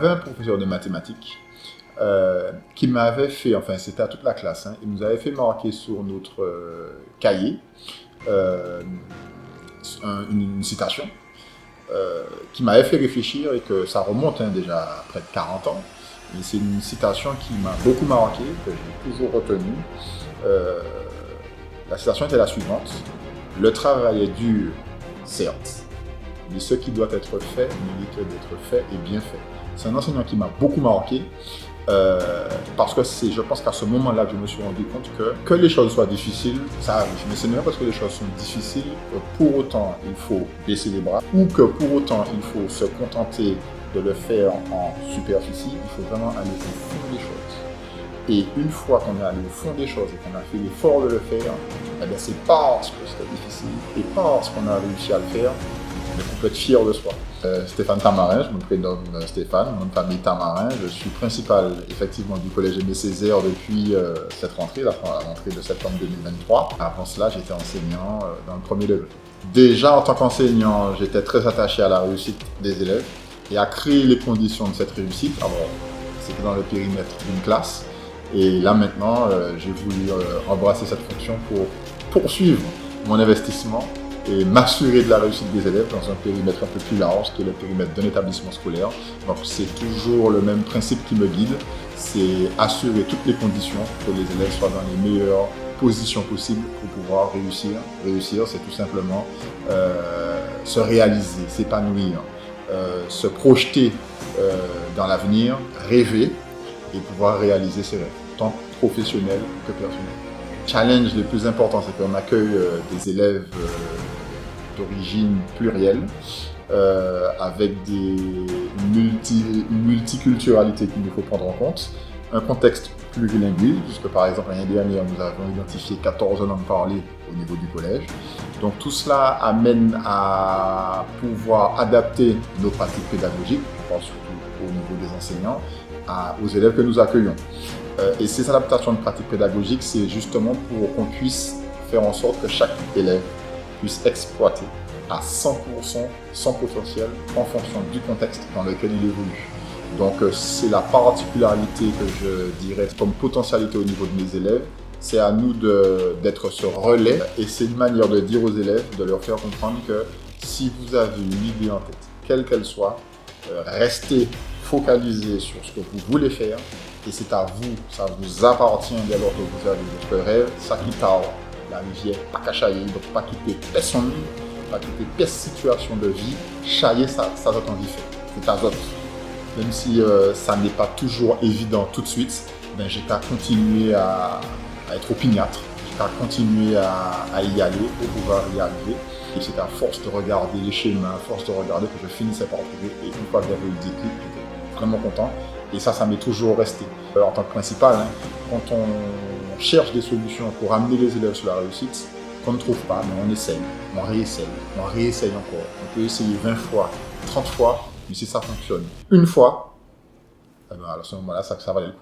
J'avais un professeur de mathématiques qui m'avait fait, enfin c'était à toute la classe, il nous avait fait marquer sur notre cahier euh, une citation qui m'avait fait réfléchir et que ça remonte déjà à près de 40 ans. Et c'est une citation qui m'a beaucoup marqué, que j'ai toujours retenue. Euh, la citation était la suivante: le travail est dur, certes, mais ce qui doit être fait mérite d'être fait et bien fait. C'est un enseignant qui m'a beaucoup marqué parce que je pense qu'à ce moment-là que je me suis rendu compte que les choses soient difficiles, ça arrive. Mais ce n'est pas parce que les choses sont difficiles que pour autant il faut baisser les bras ou que pour autant il faut se contenter de le faire en superficie. Il faut vraiment aller au fond des choses. Et une fois qu'on est allé au fond des choses et qu'on a fait l'effort de le faire, eh bien c'est parce que c'était difficile et parce qu'on a réussi à le faire qu'on peut être fier de soi. Stéphane Tamarin, je me prénomme Stéphane, mon nom de famille Tamarin. Je suis principal effectivement du collège Aimé Césaire depuis cette rentrée, la rentrée de septembre 2023. Avant cela, j'étais enseignant dans le premier degré. Déjà en tant qu'enseignant, j'étais très attaché à la réussite des élèves et à créer les conditions de cette réussite. Alors, c'était dans le périmètre d'une classe. Et là maintenant, j'ai voulu embrasser cette fonction pour poursuivre mon investissement et m'assurer de la réussite des élèves dans un périmètre un peu plus large, qui est le périmètre d'un établissement scolaire. Donc c'est toujours le même principe qui me guide, c'est assurer toutes les conditions pour que les élèves soient dans les meilleures positions possibles pour pouvoir réussir. Réussir, c'est tout simplement se réaliser, s'épanouir, se projeter dans l'avenir, rêver et pouvoir réaliser ses rêves, tant professionnels que personnels. Le challenge le plus important, c'est qu'on accueille des élèves d'origine plurielle, avec une multiculturalité qu'il nous faut prendre en compte, un contexte plurilinguiste, puisque par exemple l'année dernière nous avons identifié 14 langues parlées au niveau du collège. Donc tout cela amène à pouvoir adapter nos pratiques pédagogiques, je pense surtout au niveau des enseignants, aux élèves que nous accueillons. Et ces adaptations de pratiques pédagogiques, c'est justement pour qu'on puisse faire en sorte que chaque élève puisse exploiter à 100% son potentiel en fonction du contexte dans lequel il évolue. Donc c'est la particularité que je dirais comme potentialité au niveau de mes élèves. C'est à nous d'être ce relais et c'est une manière de dire aux élèves, de leur faire comprendre que si vous avez une idée en tête, quelle qu'elle soit, restez focalisé sur ce que vous voulez faire et c'est à vous, ça vous appartient dès lors que vous avez votre rêve, ça qui parle. La rivière, pas qu'à chailler, donc pas quitter personne, pas quitter personne situation de vie, chailler ça doit en vie fait. C'est à autres. Même si ça n'est pas toujours évident tout de suite, ben, j'ai qu'à continuer à être opiniâtre, j'ai qu'à continuer à y aller pour pouvoir y arriver. Et c'est à force de regarder les schémas, à force de regarder que je finissais par trouver. Et une fois que j'avais eu le déclic, j'étais vraiment content. Et ça m'est toujours resté. En tant que principal, quand on cherche des solutions pour amener les élèves sur la réussite, qu'on ne trouve pas, mais on essaye, on réessaye encore. On peut essayer 20 fois, 30 fois, mais si ça fonctionne une fois, eh bien, à ce moment-là, ça valait le coup.